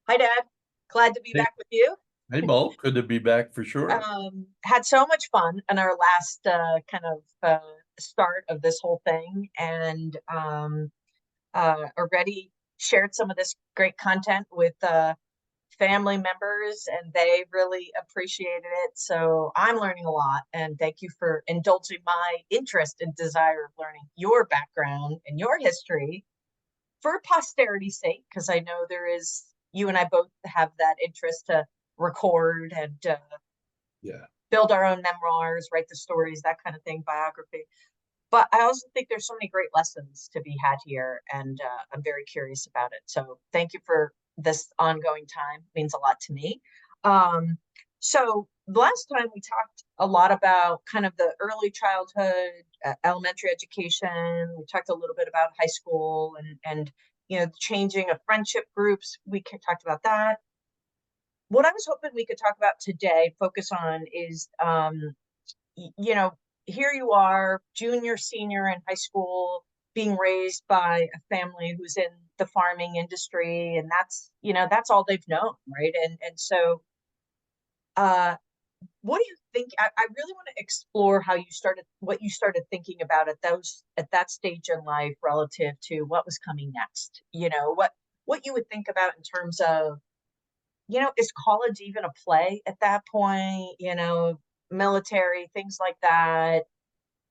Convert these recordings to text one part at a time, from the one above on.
Hi, Dad. Glad to be Hey, back with you. hey, Mo, good to be back for sure. Had so much fun in our last kind of start of this whole thing, and already shared some of this great content with family members, and they really appreciated it. So I'm learning a lot, and thank you for indulging my interest and desire of learning your background and your history for posterity's sake, because I know you and I both have that interest to record and Yeah. build our own memoirs, write the stories, that kind of thing, biography. But I also think there's so many great lessons to be had here, and I'm very curious about it. So thank you for this ongoing time. It means a lot to me. Um, so the last time we talked a lot about kind of the early childhood, elementary education. We talked a little bit about high school and the changing of friendship groups. Talked about that. What I was hoping we could talk about today, focus on is y- you know, here you are, junior, senior in high school, being raised by a family who's in the farming industry, and that's all they've known, right? And so, uh, what do you think? I really want to explore what you started thinking about at that stage in life relative to what was coming next. What you would think about in terms of, is college even a play at that point? Military, things like that.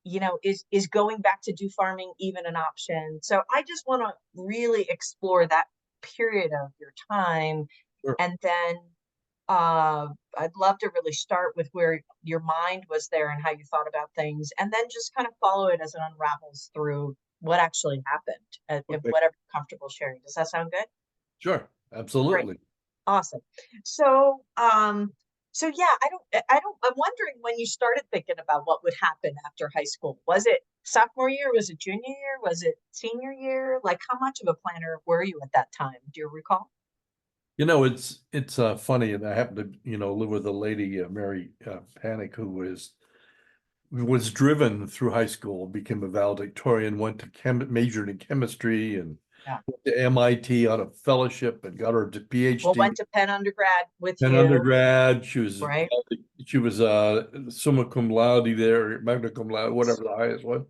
Is going back to do farming even an option? So I just want to really explore that period of your time, Sure. and then I'd love to really start with where your mind was there and how you thought about things, and then just kind of follow it as it unravels through what actually happened, and Okay. whatever you're comfortable sharing. Does that sound good? Sure. Great. Absolutely. Awesome. So yeah, I'm wondering when you started thinking about what would happen after high school. Was it sophomore year? Was it junior year? Was it senior year? Like, how much of a planner were you at that time? Do you recall? It's funny, and I happen to live with a lady, Mary Panic, who was driven through high school, became a valedictorian, went to majored in chemistry, and Yeah. went to MIT on a fellowship, and got her Well, PhD. went to Penn undergrad with And you, undergrad, right? she was summa cum laude there, magna cum laude, whatever the highest one.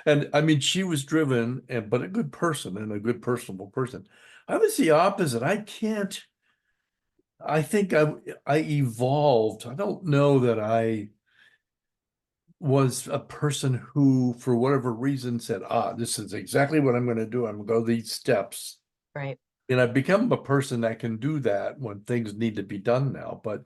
And I mean, she was driven, and but a good person and a good personable person. I was the opposite. I can't. I think I evolved. I don't know that I was a person who, for whatever reason, said, this is exactly what I'm going to do. I'm going to go these steps. Right. And I've become a person that can do that when things need to be done now. But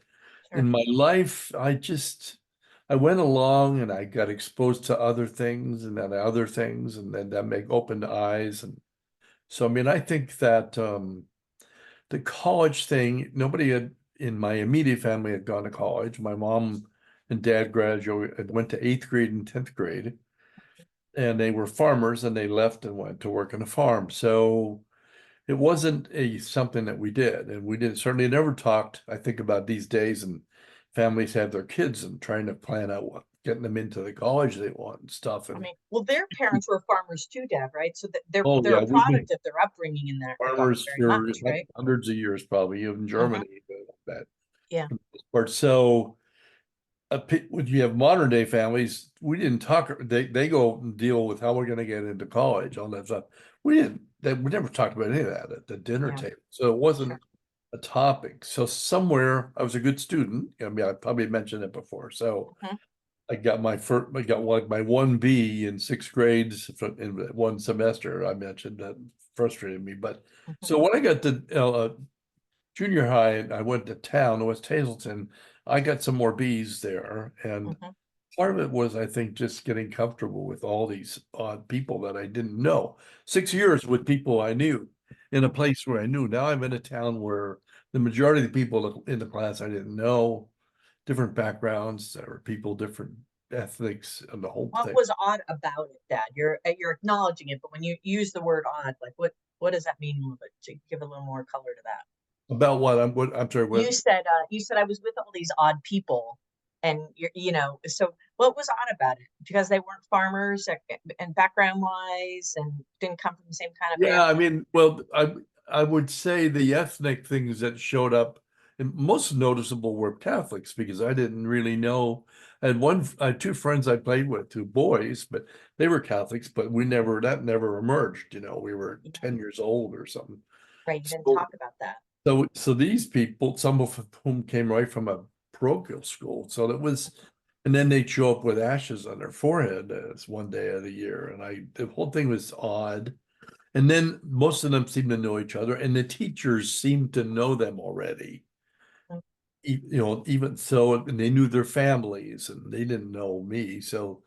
in Sure. my life, I went along and I got exposed to other things and then other things, and then that make opened eyes. And so, I mean, I think that the college thing, nobody in my immediate family had gone to college. My mom and dad graduated, went to eighth grade and 10th grade, and they were farmers, and they left and went to work on a farm. So it wasn't a something that we did, and we didn't certainly never talked. I think about these days, and families have their kids and trying to plan out what getting them into the college they want and stuff. I And mean, well, their parents were farmers too, Dad, right? So they're oh they're yeah, a we've been product of their upbringing in that regard, farmers very for much, right? hundreds of years, probably in Hmm. Germany, that Yeah. part. So when you have modern day families, we didn't talk. They go and deal with how we're going to get into college, all that stuff. We didn't. We never talked about any of that at the dinner Yeah. table. So it Sure. wasn't a topic. So somewhere I was a good student. I mean, I probably mentioned it before. So Hmm. I got like my 1B in sixth grades in one semester. I mentioned that frustrated me. But Hmm. so when I got to junior high, I went to town, West Hazelton. I got some more B's there, and Hmm. part of it was, I think, just getting comfortable with all these odd people that I didn't know. 6 years with people I knew in a place where I knew. Now I'm in a town where the majority of the people in the class I didn't know, different backgrounds, there were people, different ethnics, and the whole What thing. was odd about it, Dad? You're acknowledging it, but when you use the word odd, like what does that mean a little bit, to give a little more color to that? About I'm sorry, what? You said I was with all these odd people, and so what was odd about it? Because they weren't farmers, and background wise, and didn't come from the same kind of Yeah, I family. mean, well, I would say the ethnic things that showed up, and most noticeable were Catholics because I didn't really know. I had two friends I played with, two boys, but they were Catholics, but that never emerged. We were Yeah, 10 years old or something. right, you didn't So, talk about that. so these people, some of whom came right from a parochial school. So that was, and then they'd show up with ashes on their forehead as one day of the year. And the whole thing was odd. And then most of them seemed to know each other, and the teachers seemed to know them already. Mm. Even so, and they knew their families, and they didn't know me. So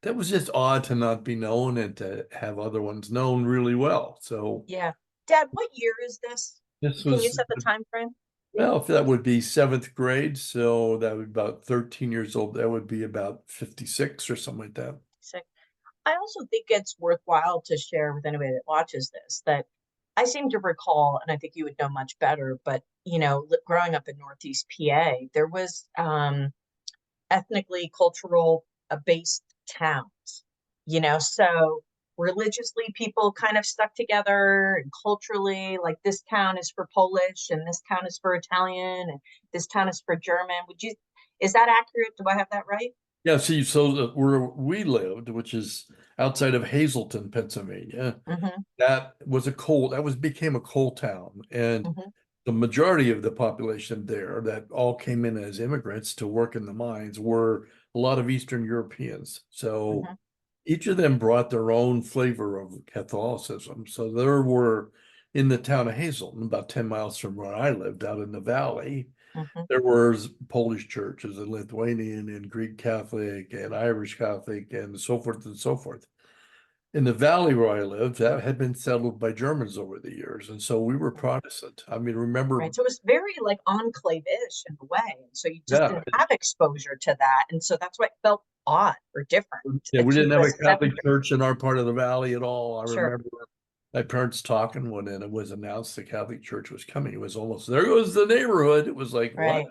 that was just odd to not be known and to have other ones known really well. So Yeah. Dad, what year is this? this Can you was, set the time frame? well, if that would be seventh grade, so that would be about 13 years old. That would be about 56 or something like that. Sick. I also think it's worthwhile to share with anybody that watches this that I seem to recall, and I think you would know much better, but growing up in Northeast PA, there was ethnically cultural based towns, so religiously people kind of stuck together and culturally, like this town is for Polish and this town is for Italian and this town is for German. Is that accurate? Do I have that right? Yeah, see, so where we lived, which is outside of Hazleton, Pennsylvania, Mm-hmm, that became a coal town. And mm-hmm, the majority of the population there that all came in as immigrants to work in the mines were a lot of Eastern Europeans. So mm-hmm. each of them brought their own flavor of Catholicism. So there were in the town of Hazleton, about 10 miles from where I lived out in the valley, Mm-hmm. there was Polish churches and Lithuanian and Greek Catholic and Irish Catholic and so forth and so forth. In the valley where I lived, that had been settled by Germans over the years. And so we were Protestant. I mean, remember, Right. So it was very like enclave-ish in a way. And so you just yeah, didn't have exposure to that. And so that's why it felt odd or different yeah, we to didn't you have as a a seventh Catholic grader. church in our part of the valley at all. I Sure. remember my parents talking when it was announced the Catholic Church was coming. It was almost there goes the neighborhood. It was like, what? Right.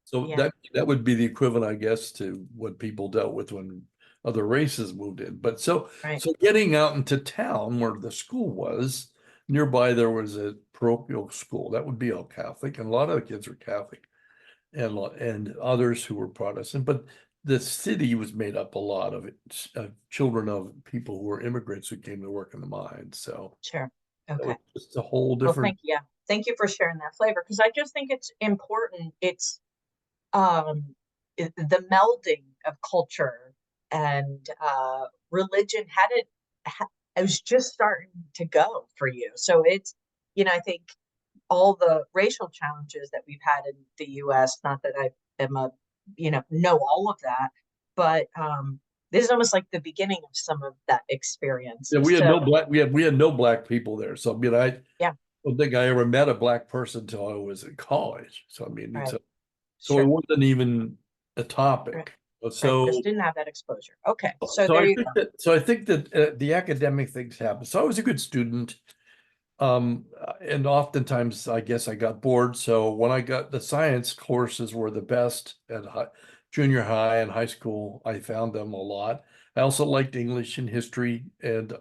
So Yeah. that would be the equivalent, I guess, to what people dealt with when other races moved in. But Right. so getting out into town where the school was, nearby there was a parochial school that would be all Catholic, and a lot of the kids were Catholic, and others who were Protestant. But the city was made up a lot of children of people who were immigrants who came to work in the mines. So Sure. that Okay. was just a whole Well, different. yeah. Thank you for sharing that flavor because I just think it's important. It's um the melding of culture and religion hadn't it was just starting to go for you. So I think all the racial challenges that we've had in the US, not that I am know all of that, but this is almost like the beginning of some of that experience. Yeah, So we had no black people there. So I mean, I yeah, don't think I ever met a black person until I was in college. So I mean, right, so it sure, wasn't even a right, topic. right. So Just didn't have that exposure. Okay, so there you go. I think that the academic things happen. So I was a good student. And oftentimes I guess I got bored. So when I got the science courses were the best at junior high and high school, I found them a lot. I also liked English and history, and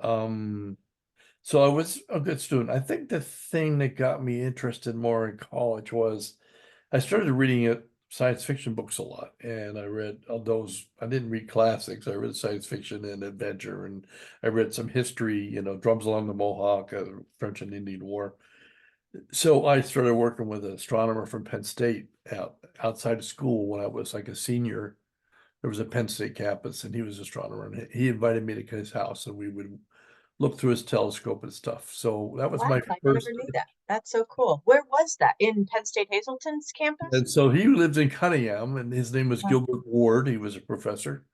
so I was a good student. I think the thing that got me interested more in college was I started reading science fiction books a lot, and I read those. I didn't read classics. I read science fiction and adventure, and I read some history. Drums Along the Mohawk, French and Indian War. So I started working with an astronomer from Penn State outside of school when I was like a senior. There was a Penn State campus, and he was an astronomer, and he invited me to his house, and we would look through his telescope and stuff. So that was Wow, my I never first. knew that. That's so cool. Where was that? In Penn State Hazleton's campus? And so he lived in Cunningham, and his name was Wow. Gilbert Ward. He was a professor,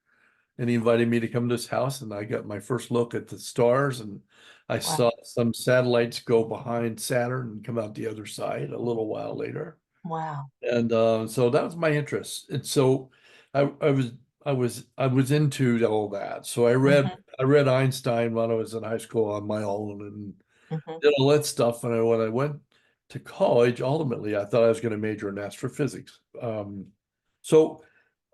and he invited me to come to his house, and I got my first look at the stars, and I Wow. saw some satellites go behind Saturn and come out the other side a little while later. Wow. And so that was my interest. And so I was into all that. So Hmm. I read Einstein when I was in high school on my own and Hmm. did all that stuff. And when I went to college, ultimately, I thought I was going to major in astrophysics. So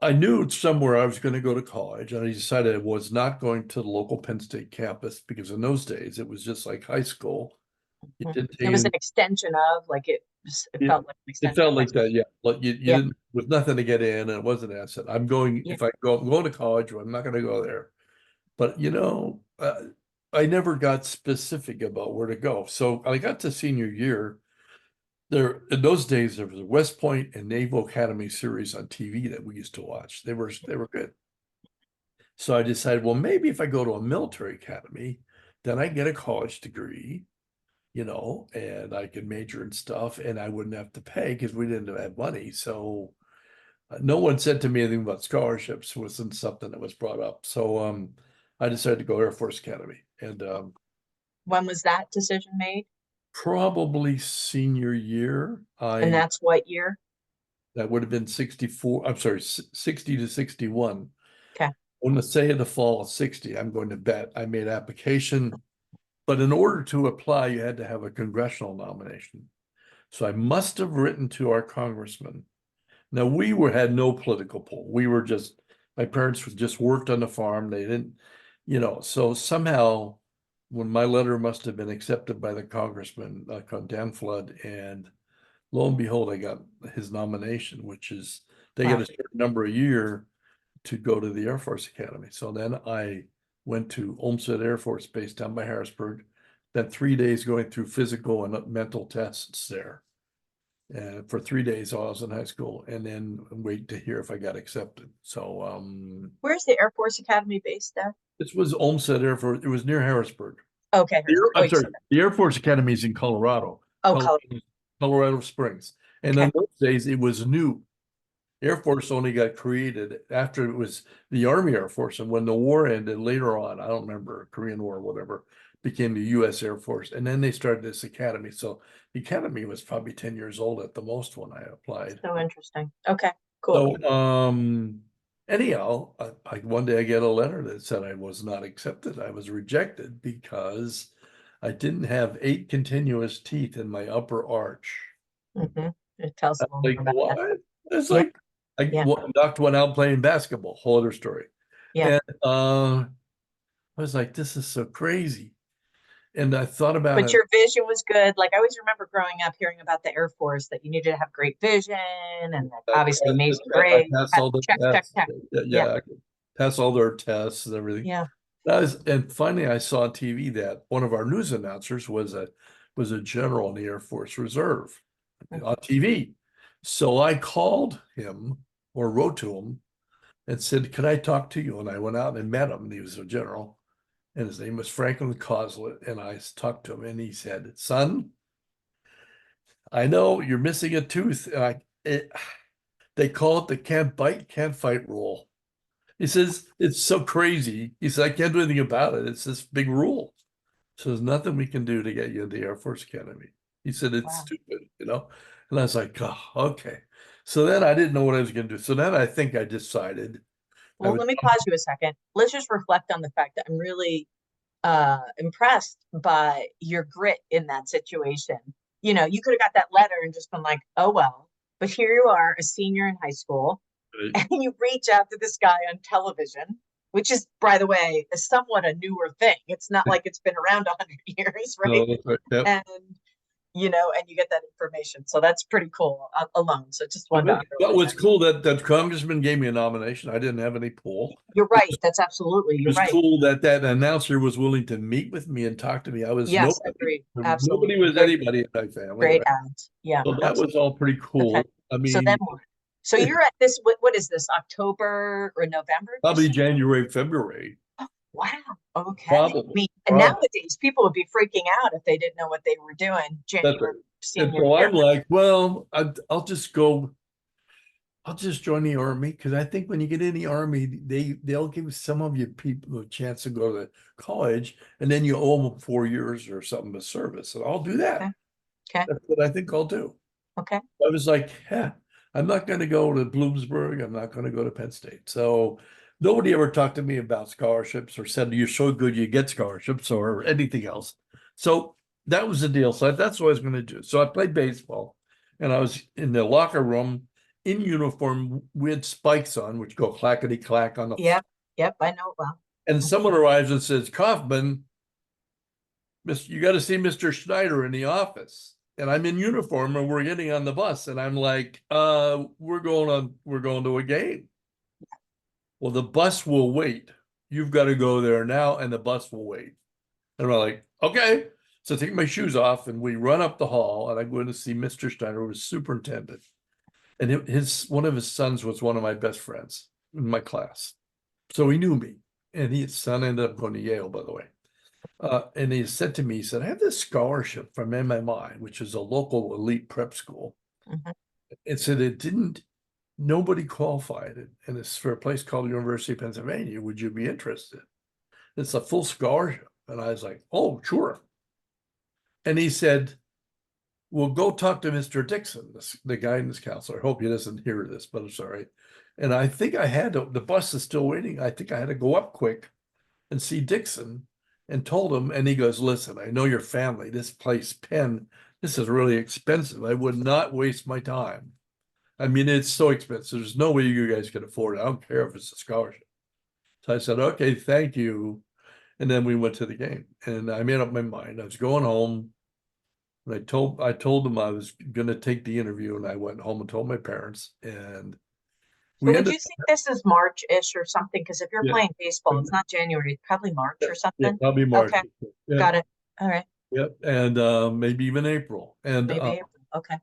I knew somewhere I was going to go to college, and I decided I was not going to the local Penn State campus because in those days it was just like high school. It Mhm. didn't It take was an any, extension of, like, it yeah, felt like an it extension felt of high like school. that, yeah. Like you Yeah, didn't, with nothing to get in, and it wasn't an asset. I'm going, yeah. if I'm going to college, well, I'm not gonna go there. But I never got specific about where to go. So I got to senior year. There in those days, there was a West Point and Naval Academy series on TV that we used to watch. They were good. So I decided, well, maybe if I go to a military academy, then I get a college degree, and I could major in stuff, and I wouldn't have to pay because we didn't have money. So no one said to me anything about scholarships. Wasn't something that was brought up. So I decided to go Air Force Academy, and When was that decision made? probably senior year, And I that's what year? that would have been 64. I'm sorry, 60 to 61. Okay. On the say of the fall of 60, I'm going to bet I made application, but in order to apply, you had to have a congressional nomination. So I must have written to our congressman. Now had no political pull. We were just my parents just worked on the farm. They didn't, so somehow when my letter must have been accepted by the congressman, Dan Flood, and lo and behold, I got his nomination, which is they get Wow. a certain number a year to go to the Air Force Academy. So then I went to Olmsted Air Force Base down by Harrisburg, spent 3 days going through physical and mental tests there. And for 3 days while I was in high school, and then wait to hear if I got accepted. So Where's the Air Force Academy based at? this was Olmsted Air Force. It was near Harrisburg. Okay, Harrisburg. Oh, I'm you said sorry, that. the Air Force Academy is in Colorado, Oh, Colorado, Colorado. Colorado Springs. And Okay. in those days, it was new. Air Force only got created after it was the Army Air Force. And when the war ended later on, I don't remember, Korean War or whatever, became the US Air Force. And then they started this academy. So the academy was probably 10 years old at the most when I applied. So interesting. Okay, cool. So anyhow, one day I get a letter that said I was not accepted. I was rejected because I didn't have 8 continuous teeth in my upper arch. It tells a little more Like about that. what? It's Yeah, like I yeah, knocked one out playing basketball. Whole other story. yeah. And I was like, this is so crazy. And I thought about But it. your vision was good. Like, I always remember growing up hearing about the Air Force, that you needed to have great vision and that obviously amazing I grades. passed all the Check, check, tests. check. Yeah, Yeah, yeah, I could pass all their tests and everything. yeah. And finally I saw on TV that one of our news announcers was a general in the Air Force Reserve on TV. So I called him or wrote to him and said, "Can I talk to you?" And I went out and met him. And he was a general, and his name was Franklin Coslet. And I talked to him, and he said, "Son, I know you're missing a tooth. They call it the can't bite, can't fight rule." He says, "It's so crazy." He said, "I can't do anything about it. It's this big rule. So there's nothing we can do to get you in the Air Force Academy." He said, "It's Wow. stupid. And I was like, oh, okay. So then I didn't know what I was going to do. So then I think I decided I Well, would, let me pause you a second. Let's just reflect on the fact that I'm really impressed by your grit in that situation. You could have got that letter and just been like, oh well. But here you are, a senior in high school, and you reach out to this guy on television, which is, by the way, is somewhat a newer thing. It's not like it's been around 100 years, right? no, that's right. Yep. And and you get that information. So that's pretty cool alone. So just wanted to That underline was that. cool that congressman gave me a nomination. I didn't have any pull. You're right. That's absolutely, It you're was right. cool that announcer was willing to meet with me and talk to me. I was Yes, nobody. agreed. Nobody Absolutely. was anybody in my family, Great right? ads. Yeah, So that was absolutely. all pretty Okay. cool. I So then mean, what? So you're at this, what is this, October or November, you probably said? January, February. Wow. Okay. I Probably. mean, and Probably. nowadays people would be freaking out if they didn't know what they were doing That's January right. And senior so year. I'm like, well, I'll just go. I'll just join the army because I think when you get in the army, they'll give some of you people a chance to go to college, and then you owe them 4 years or something of service. And I'll do that. Okay. Okay. That's what I think I'll do. Okay. I was like, yeah, I'm not going to go to Bloomsburg. I'm not going to go to Penn State. So nobody ever talked to me about scholarships or said you're so good you get scholarships or anything else. So that was the deal. So that's what I was going to do. So I played baseball, and I was in the locker room in uniform with spikes on, which go clackety clack on the. Yep. Yep. I know it well. And someone arrives and says, "Kaufman, you got to see Mr. Schneider in the office. And I'm in uniform and we're getting on the bus and I'm like, we're going to a game. Well, the bus will wait. You've got to go there now and the bus will wait. And we're like, okay. So I take my shoes off and we run up the hall and I go in to see Mr. Steiner, who was superintendent. And one of his sons was one of my best friends in my class. So he knew me. And his son ended up going to Yale, by the way. And he said to me, he said, I have this scholarship from MMI, which is a local elite prep school. Mhm. It said nobody qualified it. And it's for a place called University of Pennsylvania. Would you be interested? It's a full scholarship. And I was like, oh, sure. And he said, well, go talk to Mr. Dixon, the guidance counselor. I hope he doesn't hear this, but it's all right. And I think the bus is still waiting. I think I had to go up quick and see Dixon and told him, and he goes, listen, I know your family, this place, Penn, this is really expensive. I would not waste my time. I mean, it's so expensive. There's no way you guys can afford it. I don't care if it's a scholarship. So I said, okay, thank you. And then we went to the game and I made up my mind. I was going home. And I told them I was going to take the interview and I went home and told my parents and So we would ended you think this is March-ish or something? Because if you're Yeah. playing baseball, it's not January, it's probably March or yeah, something. probably March. Okay, Yeah, got it. All right, yep. And maybe even April. maybe April. Okay.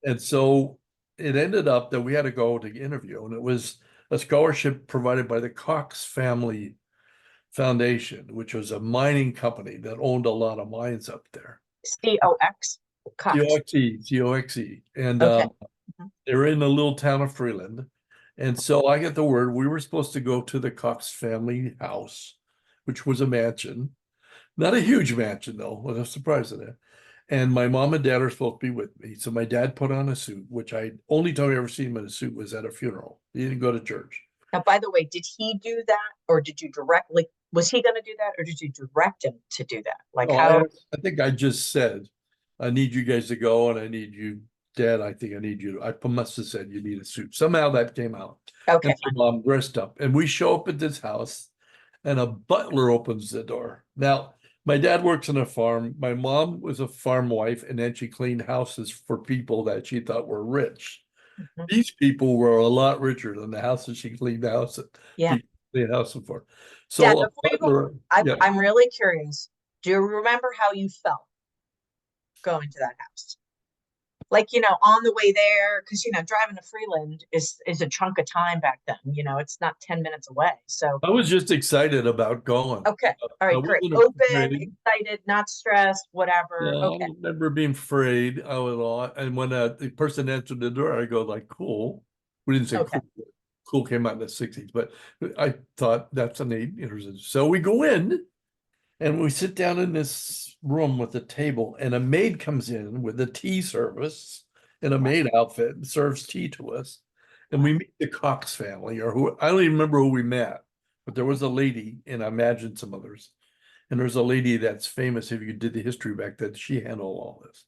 And so it ended up that we had to go to interview, and it was a scholarship provided by the Cox Family Foundation, which was a mining company that owned a lot of mines up there. COX, Cox. COXE. And Okay. they were in the little town of Freeland. And so I get the word we were supposed to go to the Cox family house, which was a mansion. Not a huge mansion, though. I was surprised at that. And my mom and dad are supposed to be with me. So my dad put on a suit, which I only time I ever seen him in a suit was at a funeral. He didn't go to church. Now, by the way, did he do that or did you directly, was he going to do that or did you direct him to do that? Like Oh, how? I think I just said, I need you guys to go and I need you, Dad, I think I need you. I must have said you need a suit. Somehow that came out. Okay. And so Mom dressed up and we show up at this house and a butler opens the door. Now, my dad works on a farm. My mom was a farm wife and then she cleaned houses for people that she thought were rich. Mhm. These people were a lot richer than the houses she cleaned Yeah. cleaned houses for. Dad, So before you go, yeah. I'm really curious. Do you remember how you felt going to that house? Like, on the way there, because driving to Freeland is a chunk of time back then. It's not 10 minutes away. So I was just excited about going. okay. All right, great. wasn't Open, afraid. excited, not stressed, whatever. Yeah, I Okay. don't remember being afraid. I was all, and when the person answered the door, I go like, "Cool." We didn't say Okay. cool. Cool came out in the '60s, but I thought that's a neat. So we go in, and we sit down in this room with a table, and a maid comes in with a tea service in a maid outfit and serves tea to us, and we meet the Cox family, or who I don't even remember who we met, but there was a lady, and I imagine some others. And there's a lady that's famous, if you did the history back then, she handled all this.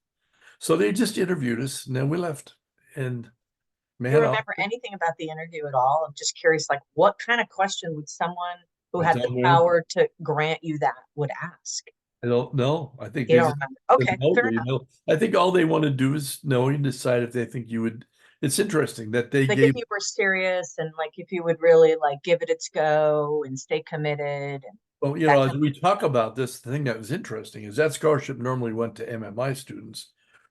So they just interviewed us and then we left. And Do you man, remember anything about the interview at all? I'm just curious, like what kind of question would someone who I had the don't know. power to grant you that would ask? I don't know. I think You they don't just remember. Okay, know, fair enough. I think all they want to do is know and decide if they think you would. It's interesting that they Like gave if you were serious and like if you would really like give it its go and stay committed and well, that as kind we talk about this, the thing that was interesting is that scholarship normally went to MMI students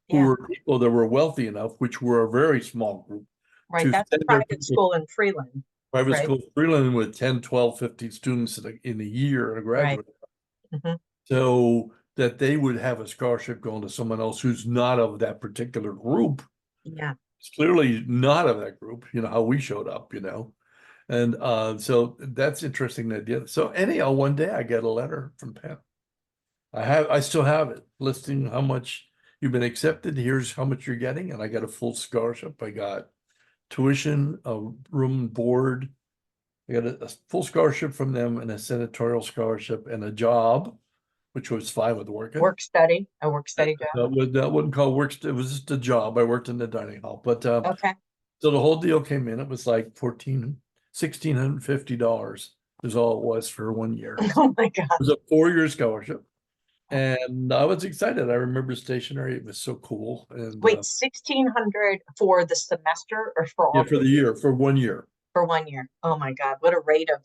who yeah, were people that were wealthy enough, which were a very small group, right. to That's a send their private school in Freeland, private right? school Freeland with 10, 12, 15 students in a year and a Right. graduate. Hmm. So that they would have a scholarship going to someone else who's not of that particular group. Yeah. It's clearly not of that group, how we showed up, And so that's interesting idea. So anyhow, one day I get a letter from Penn. I still have it listing how much you've been accepted. Here's how much you're getting. And I got a full scholarship. I got tuition, a room and board. I got a full scholarship from them and a senatorial scholarship and a job, which was fine with working. A work study job. That wouldn't call work. It was just a job. I worked in the dining hall, but Okay. so the whole deal came in. It was like $1,650 is all it was for 1 year. It Oh my God. was a 4-year scholarship. And I was excited. I remember stationery. It was so cool. And Wait, 1,600 for the semester or for yeah, all for the year, for 1 year. for 1 year? Oh my God, what a rate of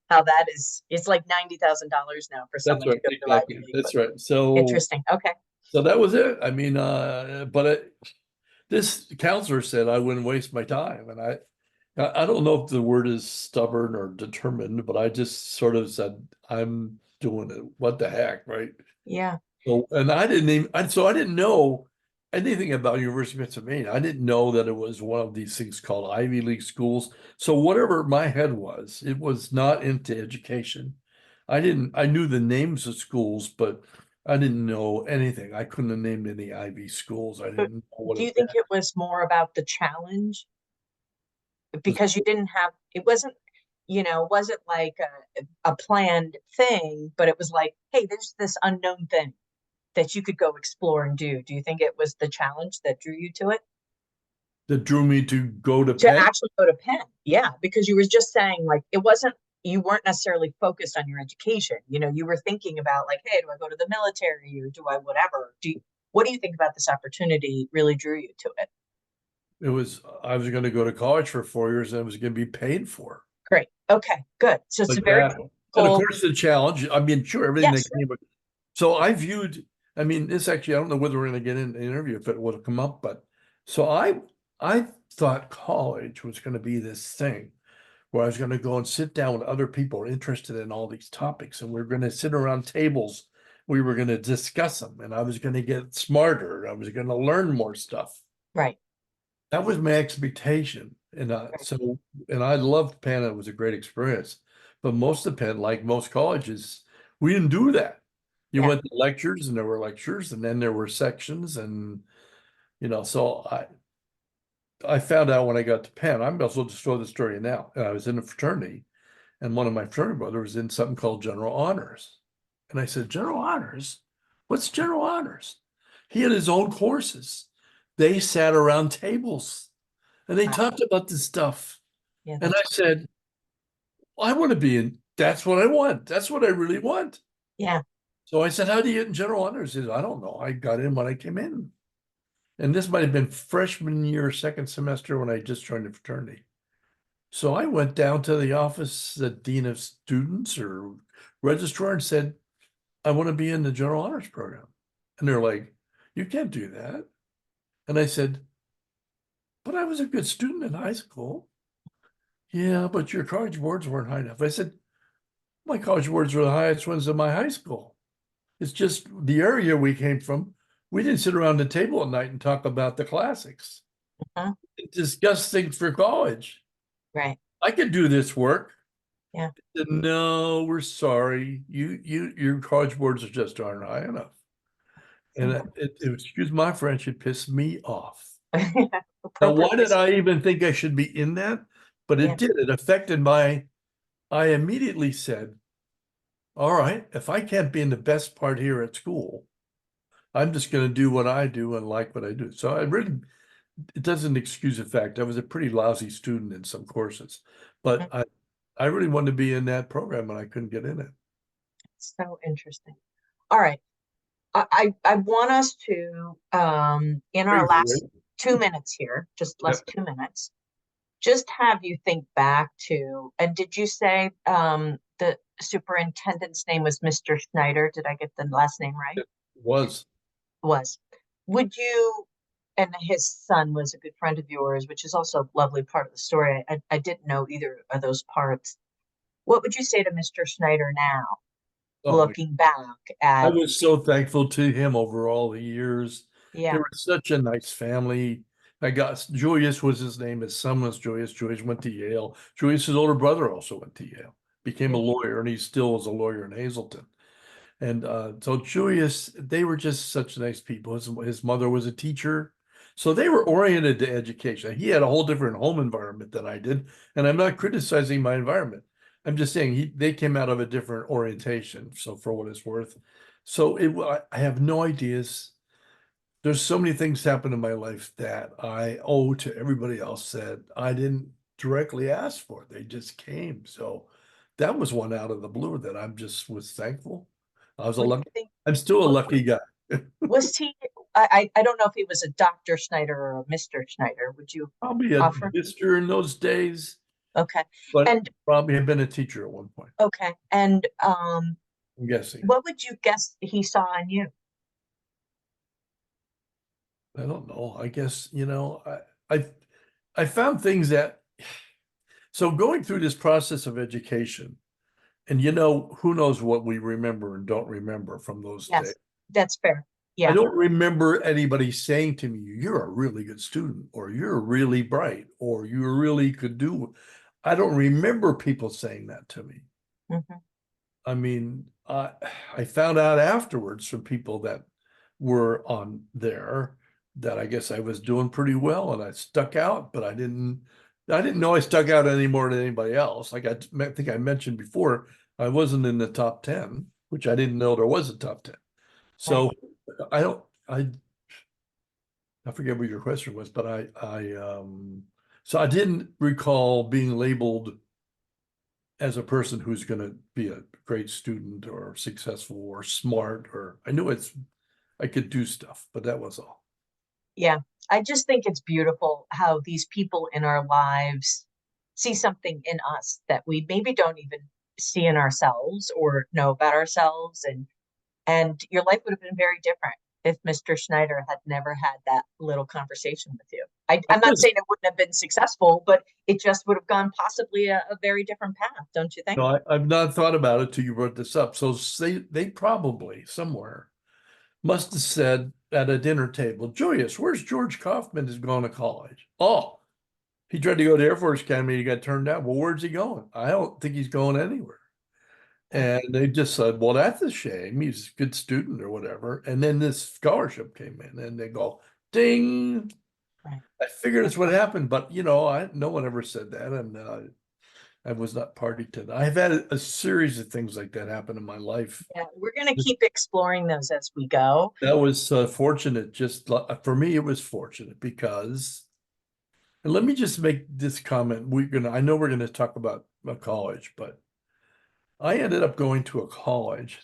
how that is. It's like $90,000 now for That's someone to right. go to Ivy Exactly. League, but That's right. So interesting. Okay. that was it. I mean, this counselor said I wouldn't waste my time. And I don't know if the word is stubborn or determined, but I just sort of said, I'm doing it. What the heck, right? Yeah. So, and I didn't know anything about University of Pennsylvania. I didn't know that it was one of these things called Ivy League schools. So whatever my head was, it was not into education. I knew the names of schools, but I didn't know anything. I couldn't have named any Ivy schools. I But didn't know what do it you think meant. it was more about the challenge? Was- Because you didn't have, it wasn't, wasn't like a planned thing, but it was like, hey, there's this unknown thing that you could go explore and do. Do you think it was the challenge that drew you to it? That drew me to go to To Penn. actually go to Penn? Yeah, because you were just saying like it wasn't, you weren't necessarily focused on your education. You were thinking about like, hey, do I go to the military or do I whatever? What do you think about this opportunity really drew you to it? I was going to go to college for 4 years and it was going to be paid for. Great. Okay, good. So it's Like a very that. And of cool. course, the challenge, I mean, sure, everything that Yes. came. So I mean, this actually, I don't know whether we're going to get in an interview if it would have come up, but so I thought college was going to be this thing where I was going to go and sit down with other people interested in all these topics, and we are going to sit around tables. We were going to discuss them, and I was going to get smarter. I was going to learn more stuff. Right. That was my expectation. And Right. and I loved Penn. It was a great experience. But most of Penn, like most colleges, we didn't do that. You Yeah. went to lectures and there were lectures and then there were sections and so I found out when I got to Penn, I'm also just throw the story in now. I was in a fraternity and one of my fraternity brothers was in something called General Honors. And I said, General Honors? What's General Honors? He had his own courses. They sat around tables and they Wow. talked about this stuff. Yeah, And I that's said, I want to be in, that's what I want. That's what I really want. yeah. So I said, how do you get in general honors? He said, I don't know. I got in when I came in. And this might have been freshman year, second semester when I just joined the fraternity. So I went down to the office, the dean of students or registrar and said, I want to be in the general honors program. And they're like, you can't do that. And I said, but I was a good student in high school. Yeah, but your college boards weren't high enough. I said, my college boards were the highest ones in my high school. It's just the area we came from. We didn't sit around the table at night and talk about the classics, Uh-huh. discuss things for college. Right. I could do this work. Yeah. No, we're sorry. Your college boards are just aren't high enough. And excuse my French, it pissed me off. Now, why Appropriately did so. I even think I should be in that? But Yeah. it did. It affected I immediately said, all right, if I can't be in the best part here at school, I'm just going to do what I do and like what I do. So it doesn't excuse the fact I was a pretty lousy student in some courses, but Mhm. I really wanted to be in that program and I couldn't get in it. So interesting. All right. I want us to in our Crazy, last right? 2 minutes here, just less Yep. 2 minutes, just have you think back to, and did you say the superintendent's name was Mr. Schneider? Did I get the last name right? It was. Was. Would you, and his son was a good friend of yours, which is also a lovely part of the story. I didn't know either of those parts. What would you say to Mr. Schneider now, Oh my, looking back I at, was so thankful to him over all the years. They yeah, were such a nice family. I got Julius was his name. His son was Julius. Julius went to Yale. Julius's older brother also went to Yale, became a yeah, lawyer, and he still is a lawyer in Hazleton. And so Julius, they were just such nice people. His mother was a teacher. So they were oriented to education. He had a whole different home environment than I did. And I'm not criticizing my environment. I'm just saying they came out of a different orientation. So for what it's worth. So I have no ideas. There's so many things happen in my life that I owe to everybody else that I didn't directly ask for. They just came. So that was one out of the blue that I'm just was thankful. I was a What do you lucky, think? I'm still a wa- lucky guy. Was he, I don't know if he was a Dr. Schneider or a Mr. Schneider. Would you Probably a offer? mister in those days, Okay. but And probably had been a teacher at one point, okay. And I'm guessing. what would you guess he saw in you? I don't know. I guess, I found things that, so going through this process of education, and who knows what we remember and don't remember from those days. Yes, that's fair. I Yeah. don't remember anybody saying to me, "You're a really good student," or "You're really bright," or "You really could do." I don't remember people saying that to me. Hmm. I mean, I found out afterwards from people that were on there that I guess I was doing pretty well and I stuck out, but I didn't know I stuck out any more than anybody else. Like I think I mentioned before, I wasn't in the top 10, which I didn't know there was a top 10. Right. So I don't, I forget what your question was, but so I didn't recall being labeled as a person who's going to be a great student or successful or smart, or I knew I could do stuff, but that was all. Yeah. I just think it's beautiful how these people in our lives see something in us that we maybe don't even see in ourselves or know about ourselves. And your life would have been very different if Mr. Schneider had never had that little conversation with you. I I'm not just, saying it wouldn't have been successful, but it just would have gone possibly a very different path, don't you think? I've not thought about it till you brought this up. So they probably somewhere must have said at a dinner table, Julius, where's George Kaufman is going to college? Oh, he tried to go to Air Force Academy, he got turned down. Well, where's he going? I don't think he's going anywhere. And they just said, well, that's a shame. He's a good student or whatever. And then this scholarship came in and they go, ding. Right. I figured it's what happened, but no one ever said that. And I was not party to that. I've had a series of things like that happen in my life. Yeah, we're going to keep exploring those as we go. That was fortunate. For me, it was fortunate because, and let me just make this comment. I know we're going to talk about a college, but I ended up going to a college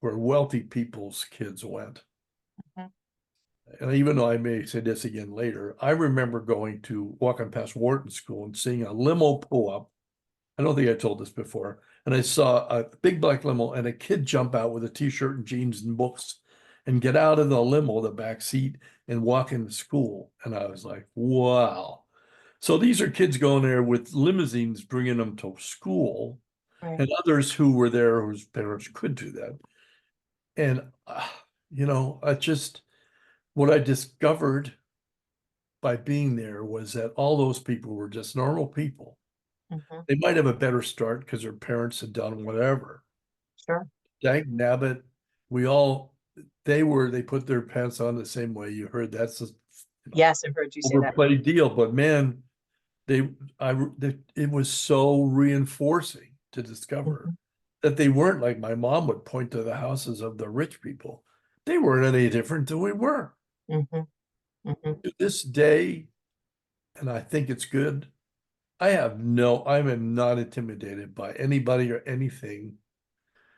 where wealthy people's kids went. Mhm. And even though I may say this again later, I remember walking past Wharton School and seeing a limo pull up. I don't think I told this before. And I saw a big black limo and a kid jump out with a t-shirt and jeans and books and get out of the limo, the back seat, and walk into school. And I was like, wow. So these are kids going there with limousines bringing them to school, Right. and others who were there whose parents could do that. And, I just, what I discovered by being there was that all those people were just normal people. Hmm. They might have a better start because their parents had done whatever. Sure. Dag nabbit, they put their pants on the same way. You heard that's a Yes, I've heard you say that. overplayed deal, but man, it was so reinforcing to discover Hmm. that they weren't like my mom would point to the houses of the rich people. They weren't any different than we were. Hmm. Hmm. To this day, and I think it's good. I am not intimidated by anybody or anything.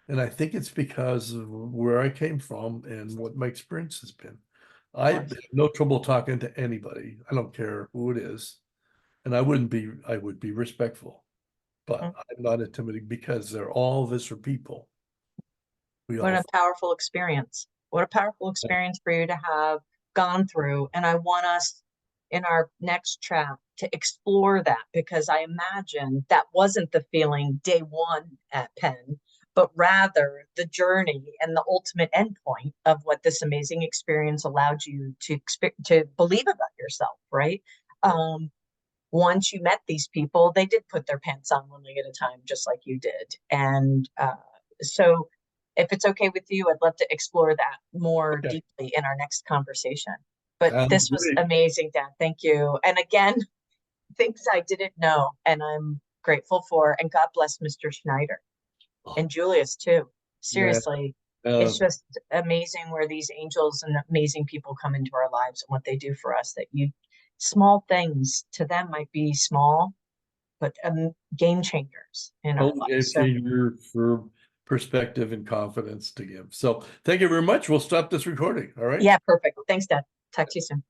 And I think it's because of where I came from and what my experience has been. Of I have course. no trouble talking to anybody. I don't care who it is. And I would be respectful, but Mhm. I'm not intimidated because all of us are people. We What all, a powerful experience. What a powerful experience for you to have gone through. And I want us in our next chat to explore that because I imagine that wasn't the feeling day one at Penn, but rather the journey and the ultimate endpoint of what this amazing experience allowed you to believe about yourself, right? Um, Once you met these people, they did put their pants on one leg at a time, just like you did. And so, if it's okay with you, I'd love to explore that more okay. deeply in our next conversation. But Sounds this was great. amazing, Dan. Thank you. And again, things I didn't know, and I'm grateful for. And God bless Mr. Schneider and Julius, too. Yeah. Seriously, Uh, it's just amazing where these angels and amazing people come into our lives and what they do for us. That small things to them might be small, but game changers in our Total lives. game So changer for perspective and confidence to give. So thank you very much. We'll stop this recording. All right. Yeah, perfect. Thanks, Deb. Talk to you soon.